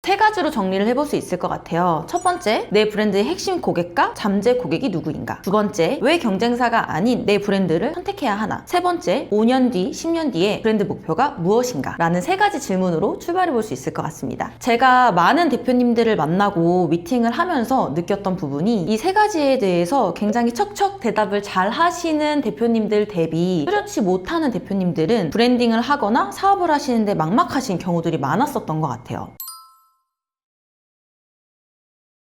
세 가지로 정리를 해볼 수 있을 것 같아요. 첫 번째, 내 브랜드의 핵심 고객과 잠재 고객이 누구인가? 두 번째, 왜 경쟁사가 아닌 내 브랜드를 선택해야 하나? 세 번째, 5년 뒤, 10년 뒤에 브랜드 목표가 무엇인가? 라는 세 가지 질문으로 출발해 볼 수 있을 것 같습니다. 제가 많은 대표님들을 만나고 미팅을 하면서 느꼈던 부분이 이 세 가지에 대해서 굉장히 척척 대답을 잘 하시는 대표님들 대비 뚜렷이 못하는 대표님들은 브랜딩을 하거나 사업을 하시는데 막막하신 경우들이 많았었던 것 같아요.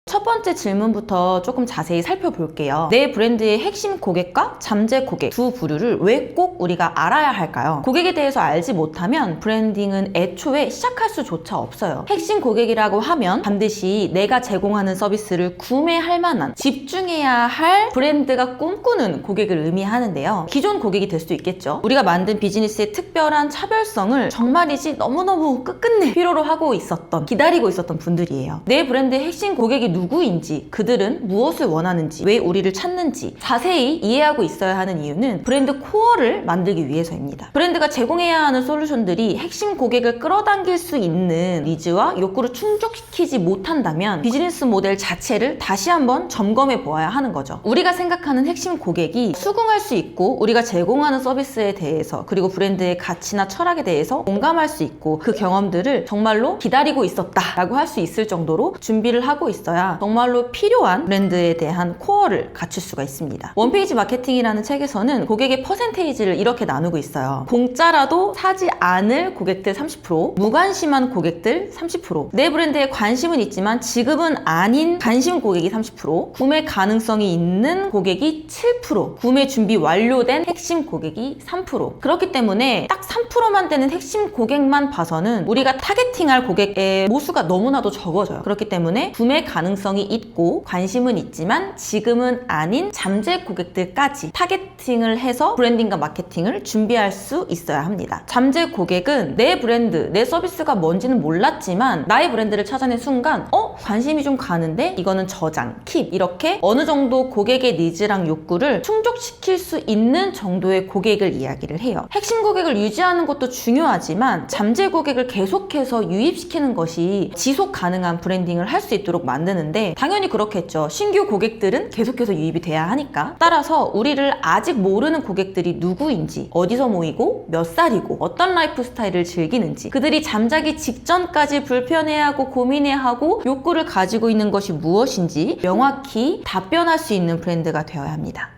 첫 번째 질문부터 조금 자세히 살펴볼게요. 내 브랜드의 핵심 고객과 잠재 고객 두 부류를 왜 꼭 우리가 알아야 할까요? 고객에 대해서 알지 못하면 브랜딩은 애초에 시작할 수조차 없어요. 핵심 고객이라고 하면 반드시 내가 제공하는 서비스를 구매할 만한, 집중해야 할 브랜드가 꿈꾸는 고객을 의미하는데요. 기존 고객이 될 수도 있겠죠. 우리가 만든 비즈니스의 특별한 차별성을 정말이지 너무너무 끝끝내 필요로 하고 있었던, 기다리고 있었던 분들이에요. 내 브랜드의 핵심 고객이 누구인지, 그들은 무엇을 원하는지, 왜 우리를 찾는지 자세히 이해하고 있어야 하는 이유는 브랜드 코어를 만들기 위해서입니다. 브랜드가 제공해야 하는 솔루션들이 핵심 고객을 끌어당길 수 있는 니즈와 욕구를 충족시키지 못한다면 비즈니스 모델 자체를 다시 한번 점검해 보아야 하는 거죠. 우리가 생각하는 핵심 고객이 수긍할 수 있고 우리가 제공하는 서비스에 대해서, 그리고 브랜드의 가치나 철학에 대해서 공감할 수 있고 그 경험들을 정말로 기다리고 있었다라고 할 수 있을 정도로 준비를 하고 있어야 정말로 필요한 브랜드에 대한 코어를 갖출 수가 있습니다. 원페이지 마케팅이라는 책에서는 고객의 퍼센테이지를 이렇게 나누고 있어요. 공짜라도 사지 않을 고객들 30%, 무관심한 고객들 30%, 내 브랜드에 관심은 있지만 지급은 아닌 관심 고객이 30%, 구매 가능성이 있는 고객이 7%, 구매 준비 완료된 핵심 고객이 3%. 그렇기 때문에 딱 3%만 되는 핵심 고객만 봐서는 우리가 타겟팅할 고객의 모수가 너무나도 적어져요. 그렇기 때문에 구매 가능성이 있고 관심은 있지만 지금은 아닌 잠재 고객들까지 타겟팅을 해서 브랜딩과 마케팅을 준비할 수 있어야 합니다. 잠재 고객은 내 브랜드, 내 서비스가 뭔지는 몰랐지만 나의 브랜드를 찾아낸 순간 관심이 좀 가는데 이거는 저장, 킵, 이렇게 어느 정도 고객의 니즈랑 욕구를 충족시킬 수 있는 정도의 고객을 이야기를 해요. 핵심 고객을 유지하는 것도 중요하지만 잠재 고객을 계속해서 유입시키는 것이 지속 가능한 브랜딩을 할 수 있도록 만드는데 당연히 그렇겠죠. 신규 고객들은 계속해서 유입이 돼야 하니까. 따라서 우리를 아직 모르는 고객들이 누구인지, 어디서 모이고 몇 살이고 어떤 라이프 스타일을 즐기는지, 그들이 잠자기 직전까지 불편해하고 고민해하고 욕구를 가지고 있는 것이 무엇인지 명확히 답변할 수 있는 브랜드가 되어야 합니다.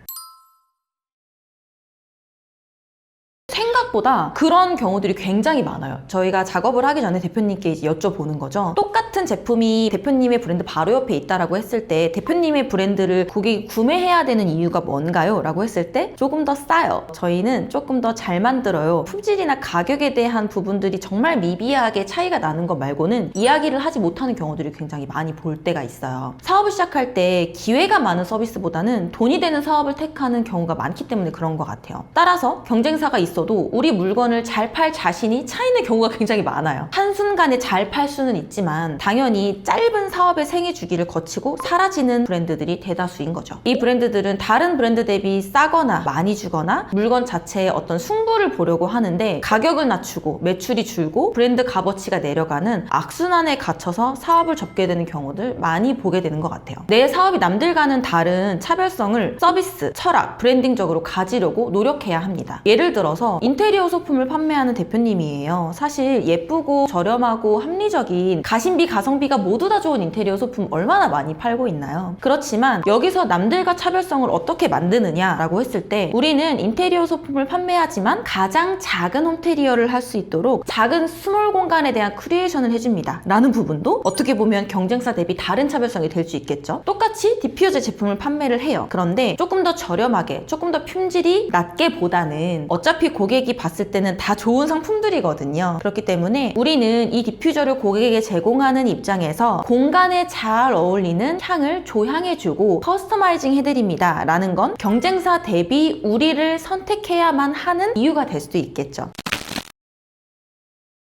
생각보다 그런 경우들이 굉장히 많아요. 저희가 작업을 하기 전에 대표님께 이제 여쭤보는 거죠. 똑같은 제품이 대표님의 브랜드 바로 옆에 있다라고 했을 때 대표님의 브랜드를 고객이 구매해야 되는 이유가 뭔가요? 라고 했을 때 조금 더 싸요. 저희는 조금 더 잘 만들어요. 품질이나 가격에 대한 부분들이 정말 미비하게 차이가 나는 것 말고는 이야기를 하지 못하는 경우들이 굉장히 많이 볼 때가 있어요. 사업을 시작할 때 기회가 많은 서비스보다는 돈이 되는 사업을 택하는 경우가 많기 때문에 그런 것 같아요. 따라서 경쟁사가 있어도 우리 물건을 잘 팔 자신이 차이는 경우가 굉장히 많아요. 한순간에 잘 팔 수는 있지만 당연히 짧은 사업의 생애 주기를 거치고 사라지는 브랜드들이 대다수인 거죠. 이 브랜드들은 다른 브랜드 대비 싸거나 많이 주거나 물건 자체의 어떤 승부를 보려고 하는데 가격을 낮추고 매출이 줄고 브랜드 값어치가 내려가는 악순환에 갇혀서 사업을 접게 되는 경우들 많이 보게 되는 것 같아요. 내 사업이 남들과는 다른 차별성을 서비스, 철학, 브랜딩적으로 가지려고 노력해야 합니다. 예를 들어서 인테리어 소품을 판매하는 대표님이에요. 사실 예쁘고 저렴하고 합리적인 가심비, 가성비가 모두 다 좋은 인테리어 소품 얼마나 많이 팔고 있나요? 그렇지만 여기서 남들과 차별성을 어떻게 만드느냐라고 했을 때 우리는 인테리어 소품을 판매하지만 가장 작은 홈테리어를 할 수 있도록 작은 스몰 공간에 대한 크리에이션을 해줍니다. 라는 부분도 어떻게 보면 경쟁사 대비 다른 차별성이 될 수 있겠죠. 똑같이 디퓨저 제품을 판매를 해요. 그런데 조금 더 저렴하게, 조금 더 품질이 낮게 보다는 어차피 고객이 봤을 때는 다 좋은 상품들이거든요. 그렇기 때문에 우리는 이 디퓨저를 고객에게 제공하는 입장에서 공간에 잘 어울리는 향을 조향해주고 커스터마이징 해드립니다. 라는 건 경쟁사 대비 우리를 선택해야만 하는 이유가 될 수도 있겠죠.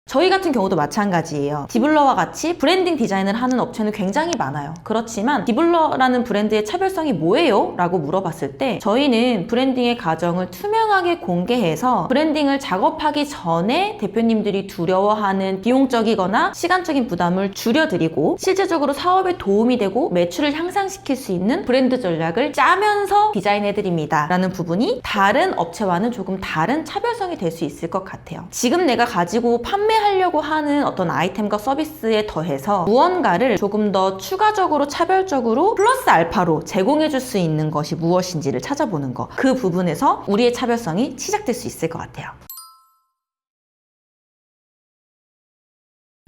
저희 같은 경우도 마찬가지예요. 디블러와 같이 브랜딩 디자인을 하는 업체는 굉장히 많아요. 그렇지만 디블러라는 브랜드의 차별성이 뭐예요? 라고 물어봤을 때 저희는 브랜딩의 과정을 투명하게 공개해서 브랜딩을 작업하기 전에 대표님들이 두려워하는 비용적이거나 시간적인 부담을 줄여드리고 실제적으로 사업에 도움이 되고 매출을 향상시킬 수 있는 브랜드 전략을 짜면서 디자인해드립니다 라는 부분이 다른 업체와는 조금 다른 차별성이 될 수 있을 것 같아요. 지금 내가 가지고 판매하려고 하는 어떤 아이템과 서비스에 더해서 무언가를 조금 더 추가적으로 차별적으로 플러스 알파로 제공해줄 수 있는 것이 무엇인지를 찾아보는 거, 그 부분에서 우리의 차별성이 시작될 수 있을 것 같아요.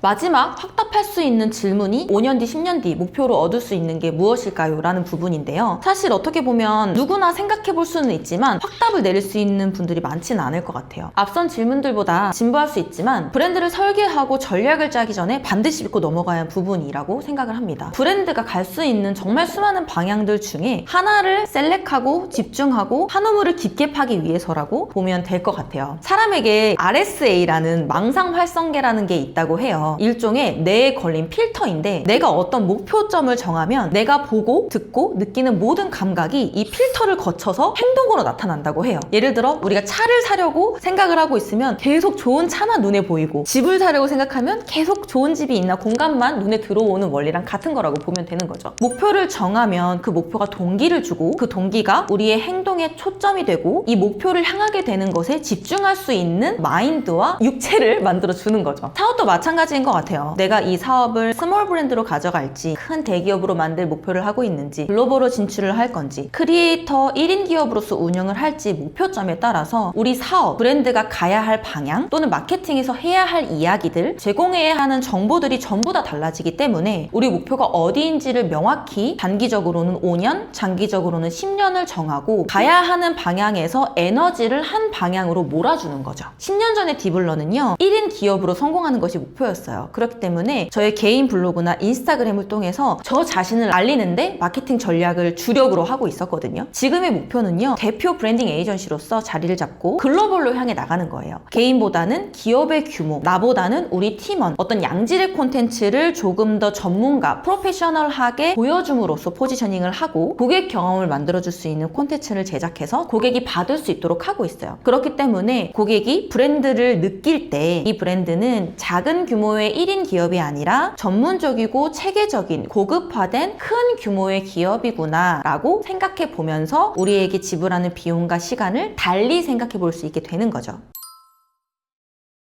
마지막 확답할 수 있는 질문이 5년 뒤, 10년 뒤 목표로 얻을 수 있는 게 무엇일까요? 라는 부분인데요. 사실 어떻게 보면 누구나 생각해 볼 수는 있지만 확답을 내릴 수 있는 분들이 많지는 않을 것 같아요. 앞선 질문들보다 진부할 수 있지만 브랜드를 설계하고 전략을 짜기 전에 반드시 짚고 넘어가야 하는 부분이라고 생각을 합니다. 브랜드가 갈 수 있는 정말 수많은 방향들 중에 하나를 셀렉하고 집중하고 한 우물을 깊게 파기 위해서라고 보면 될 것 같아요. 사람에게 RSA라는 망상 활성계라는 게 있다고 해요. 일종의 뇌에 걸린 필터인데 내가 어떤 목표점을 정하면 내가 보고 듣고 느끼는 모든 감각이 이 필터를 거쳐서 행동으로 나타난다고 해요. 예를 들어 우리가 차를 사려고 생각을 하고 있으면 계속 좋은 차만 눈에 보이고 집을 사려고 생각하면 계속 좋은 집이 있나 공간만 눈에 들어오는 원리랑 같은 거라고 보면 되는 거죠. 목표를 정하면 그 목표가 동기를 주고 그 동기가 우리의 행동에 초점이 되고 이 목표를 향하게 되는 것에 집중할 수 있는 마인드와 육체를 만들어 주는 거죠. 사업도 마찬가지인 것 같아요. 내가 이 사업을 스몰 브랜드로 가져갈지 큰 대기업으로 만들 목표를 하고 있는지 글로벌로 진출을 할 건지 크리에이터 1인 기업으로서 운영을 할지 목표점에 따라서 우리 사업, 브랜드가 가야 할 방향 또는 마케팅에서 해야 할 이야기들, 제공해야 하는 정보들이 전부 다 달라지기 때문에 우리 목표가 어디인지를 명확히 단기적으로는 5년, 장기적으로는 10년을 정하고 가야 하는 방향에서 에너지를 한 방향으로 몰아주는 거죠. 10년 전에 디블러는요 1인 기업으로 성공하는 것이 목표였어요. 그렇기 때문에 저의 개인 블로그나 인스타그램을 통해서 저 자신을 알리는데 마케팅 전략을 주력으로 하고 있었거든요. 지금의 목표는요 대표 브랜딩 에이전시로서 자리를 잡고 글로벌로 향해 나가는 거예요. 개인보다는 기업의 규모, 나보다는 우리 팀원, 어떤 양질의 콘텐츠를 조금 더 전문가, 프로페셔널하게 보여줌으로써 포지셔닝을 하고 고객 경험을 만들어줄 수 있는 콘텐츠를 제작해서 고객이 받을 수 있도록 하고 있어요. 그렇기 때문에 고객이 브랜드를 느낄 때 이 브랜드는 작은 규모의 1인 기업이 아니라 전문적이고 체계적인 고급화된 큰 규모의 기업이구나 라고 생각해 보면서 우리에게 지불하는 비용과 시간을 달리 생각해 볼 수 있게 되는 거죠.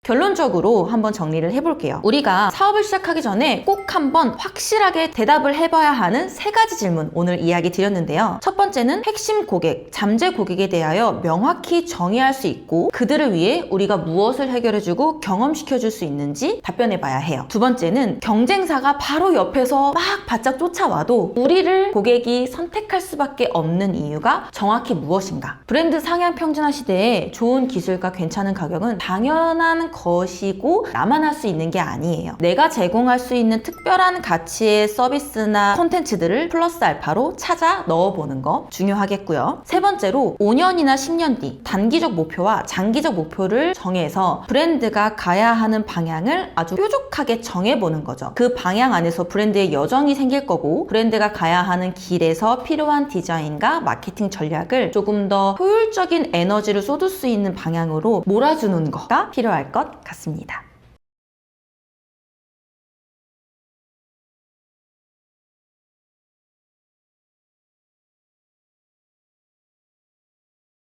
결론적으로 한번 정리를 해볼게요. 우리가 사업을 시작하기 전에 꼭 한번 확실하게 대답을 해봐야 하는 3가지 질문 오늘 이야기 드렸는데요. 첫 번째는 핵심 고객, 잠재 고객에 대하여 명확히 정의할 수 있고 그들을 위해 우리가 무엇을 해결해주고 경험시켜줄 수 있는지 답변해봐야 해요. 두 번째는 경쟁사가 바로 옆에서 막 바짝 쫓아와도 우리를 고객이 선택할 수밖에 없는 이유가 정확히 무엇인가? 브랜드 상향 평준화 시대에 좋은 기술과 괜찮은 가격은 당연한 것이고 나만 할 수 있는 게 아니에요. 내가 제공할 수 있는 특별한 가치의 서비스나 콘텐츠들을 플러스 알파로 찾아 넣어보는 거 중요하겠고요. 세 번째로 5년이나 10년 뒤 단기적 목표와 장기적 목표를 정해서 브랜드가 가야 하는 방향을 아주 뾰족하게 정해보는 거죠. 그 방향 안에서 브랜드의 여정이 생길 거고 브랜드가 가야 하는 길에서 필요한 디자인과 마케팅 전략을 조금 더 효율적인 에너지를 쏟을 수 있는 방향으로 몰아주는 거가 필요할 것 같습니다.